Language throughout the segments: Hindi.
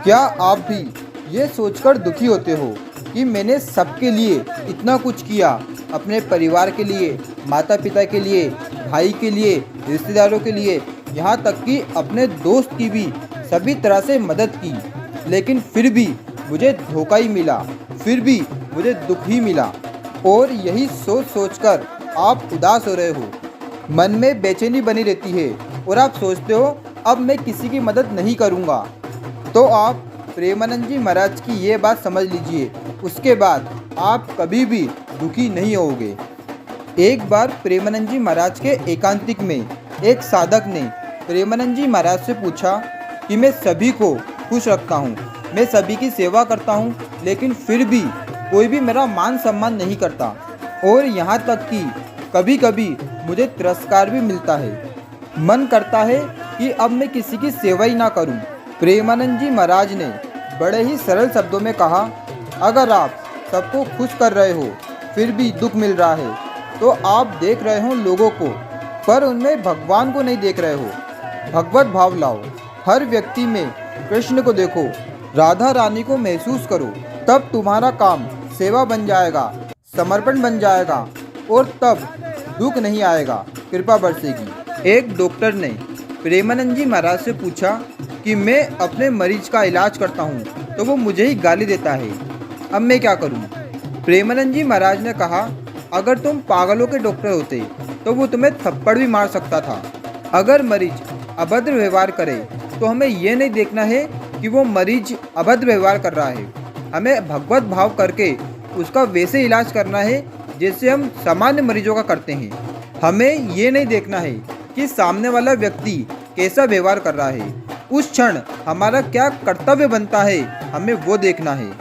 क्या आप भी ये सोचकर दुखी होते हो कि मैंने सबके लिए इतना कुछ किया, अपने परिवार के लिए, माता पिता के लिए, भाई के लिए, रिश्तेदारों के लिए, यहाँ तक कि अपने दोस्त की भी सभी तरह से मदद की, लेकिन फिर भी मुझे धोखा ही मिला, फिर भी मुझे दुख ही मिला। और यही सोच सोचकर आप उदास हो रहे हो, मन में बेचैनी बनी रहती है और आप सोचते हो अब मैं किसी की मदद नहीं करूँगा। तो आप प्रेमानंद जी महाराज की ये बात समझ लीजिए, उसके बाद आप कभी भी दुखी नहीं होगे। एक बार प्रेमानंद जी महाराज के एकांतिक में एक साधक ने प्रेमानंद जी महाराज से पूछा कि मैं सभी को खुश रखता हूँ, मैं सभी की सेवा करता हूँ, लेकिन फिर भी कोई भी मेरा मान सम्मान नहीं करता और यहाँ तक कि कभी कभी मुझे तिरस्कार भी मिलता है। मन करता है कि अब मैं किसी की सेवा ही ना करूं। प्रेमानंद जी महाराज ने बड़े ही सरल शब्दों में कहा, अगर आप सबको खुश कर रहे हो फिर भी दुख मिल रहा है तो आप देख रहे हो लोगों को, पर उनमें भगवान को नहीं देख रहे हो। भगवत भाव लाओ, हर व्यक्ति में कृष्ण को देखो, राधा रानी को महसूस करो, तब तुम्हारा काम सेवा बन जाएगा, समर्पण बन जाएगा और तब दुख नहीं आएगा, कृपा बरसेगी। एक डॉक्टर ने प्रेमानंद जी महाराज से पूछा कि मैं अपने मरीज का इलाज करता हूँ तो वो मुझे ही गाली देता है, अब मैं क्या करूँ। प्रेमानंद जी महाराज ने कहा, अगर तुम पागलों के डॉक्टर होते तो वो तुम्हें थप्पड़ भी मार सकता था। अगर मरीज अभद्र व्यवहार करे तो हमें ये नहीं देखना है कि वो मरीज अभद्र व्यवहार कर रहा है, हमें भगवत भाव करके उसका वैसे इलाज करना है जैसे हम सामान्य मरीजों का करते हैं। हमें ये नहीं देखना है कि सामने वाला व्यक्ति कैसा व्यवहार कर रहा है, उस क्षण हमारा क्या कर्तव्य बनता है, हमें वो देखना है।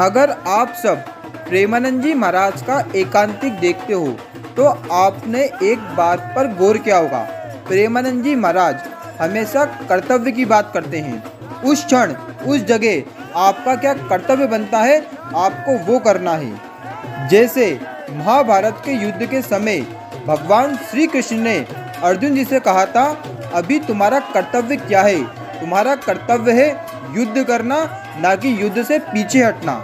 अगर आप सब प्रेमानंद जी महाराज का एकांतिक देखते हो तो आपने एक बात पर गौर किया होगा, प्रेमानंद जी महाराज हमेशा कर्तव्य की बात करते हैं। उस क्षण उस जगह आपका क्या कर्तव्य बनता है, आपको वो करना है। जैसे महाभारत के युद्ध के समय भगवान श्री कृष्ण ने अर्जुन जी से कहा था, अभी तुम्हारा कर्तव्य क्या है, तुम्हारा कर्तव्य है युद्ध करना, ना कि युद्ध से पीछे हटना।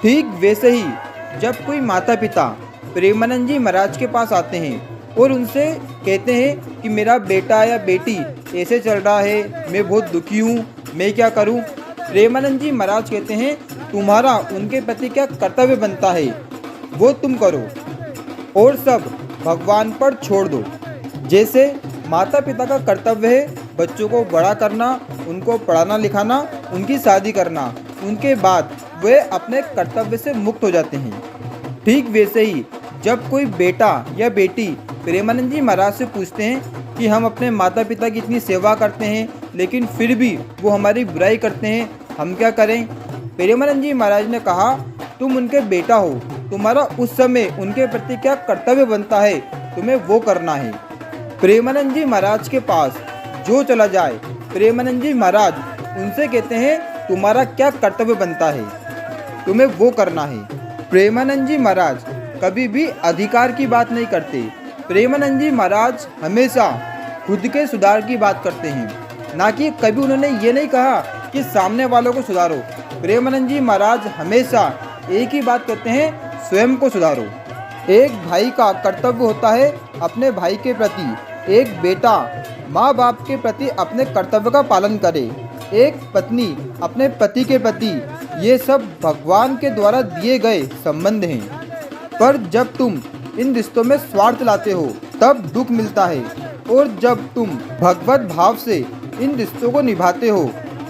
ठीक वैसे ही जब कोई माता पिता प्रेमानंद जी महाराज के पास आते हैं और उनसे कहते हैं कि मेरा बेटा या बेटी ऐसे चल रहा है, मैं बहुत दुखी हूँ, मैं क्या करूँ, प्रेमानंद जी महाराज कहते हैं तुम्हारा उनके प्रति क्या कर्तव्य बनता है वो तुम करो और सब भगवान पर छोड़ दो। जैसे माता पिता का कर्तव्य है बच्चों को बड़ा करना, उनको पढ़ाना लिखाना, उनकी शादी करना, उनके बाद वे अपने कर्तव्य से मुक्त हो जाते हैं। ठीक वैसे ही जब कोई बेटा या बेटी प्रेमानंद जी महाराज से पूछते हैं कि हम अपने माता पिता की इतनी सेवा करते हैं लेकिन फिर भी वो हमारी बुराई करते हैं, हम क्या करें। प्रेमानंद जी महाराज ने कहा, तुम उनके बेटा हो, तुम्हारा उस समय उनके प्रति क्या कर्तव्य बनता है, तुम्हें वो करना है। प्रेमानंद जी महाराज के पास जो चला जाए, प्रेमानंद जी महाराज उनसे कहते हैं तुम्हारा क्या कर्तव्य बनता है, तुम्हें वो करना है। प्रेमानंद जी महाराज कभी भी अधिकार की बात नहीं करते। प्रेमानंद जी महाराज हमेशा खुद के सुधार की बात करते हैं, ना कि कभी उन्होंने ये नहीं कहा कि सामने वालों को सुधारो। प्रेमानंद जी महाराज हमेशा एक ही बात कहते हैं, स्वयं को सुधारो। एक भाई का कर्तव्य होता है अपने भाई के प्रति, एक बेटा माँ बाप के प्रति अपने कर्तव्य का पालन करे, एक पत्नी अपने पति के प्रति, ये सब भगवान के द्वारा दिए गए संबंध हैं। पर जब तुम इन रिश्तों में स्वार्थ लाते हो तब दुख मिलता है, और जब तुम भगवत भाव से इन रिश्तों को निभाते हो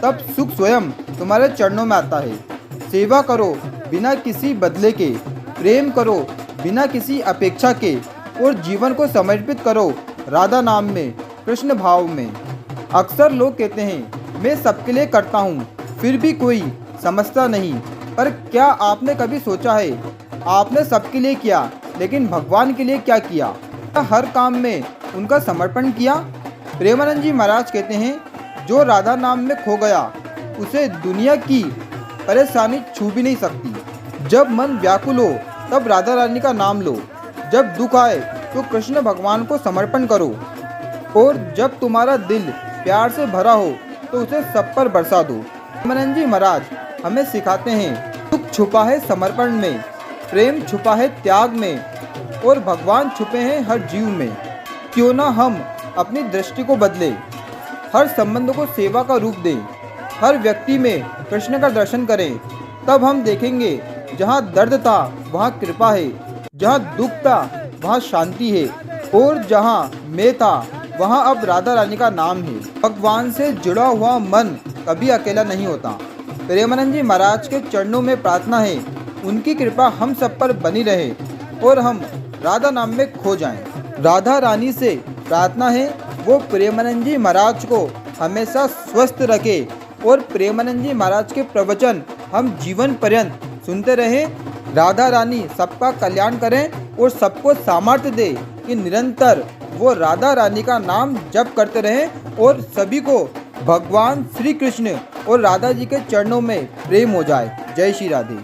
तब सुख स्वयं तुम्हारे चरणों में आता है। सेवा करो बिना किसी बदले के, प्रेम करो बिना किसी अपेक्षा के, और जीवन को समर्पित करो राधा नाम में, कृष्ण भाव में। अक्सर लोग कहते हैं मैं सबके लिए करता हूँ, फिर भी कोई समझता नहीं। पर क्या आपने कभी सोचा है, आपने सबके लिए किया लेकिन भगवान के लिए क्या किया? हर काम में उनका समर्पण किया। प्रेमानंद जी महाराज कहते हैं जो राधा नाम में खो गया उसे दुनिया की परेशानी छू भी नहीं सकती। जब मन व्याकुल हो तब राधा रानी का नाम लो, जब दुख आए तो कृष्ण भगवान को समर्पण करो, और जब तुम्हारा दिल प्यार से भरा हो तो उसे सब पर बरसा दो। प्रेमानंद जी महाराज हमें सिखाते हैं, दुख छुपा है समर्पण में, प्रेम छुपा है त्याग में और भगवान छुपे हैं हर जीव में। क्यों ना हम अपनी दृष्टि को बदलें, हर संबंध को सेवा का रूप दें, हर व्यक्ति में कृष्ण का दर्शन करें। तब हम देखेंगे जहाँ दर्द था वहाँ कृपा है, जहाँ दुख था वहाँ शांति है और जहाँ मैं था वहाँ अब राधा रानी का नाम है। भगवान से जुड़ा हुआ मन कभी अकेला नहीं होता। प्रेमानंद जी महाराज के चरणों में प्रार्थना है, उनकी कृपा हम सब पर बनी रहे और हम राधा नाम में खो जाएं। राधा रानी से प्रार्थना है वो प्रेमानंद जी महाराज को हमेशा स्वस्थ रखे और प्रेमानंद जी महाराज के प्रवचन हम जीवन पर्यंत सुनते रहें। राधा रानी सबका कल्याण करें और सबको सामर्थ्य दे कि निरंतर वो राधा रानी का नाम जप करते रहें और सभी को भगवान श्री कृष्ण और राधा जी के चरणों में प्रेम हो जाए। जय श्री राधे।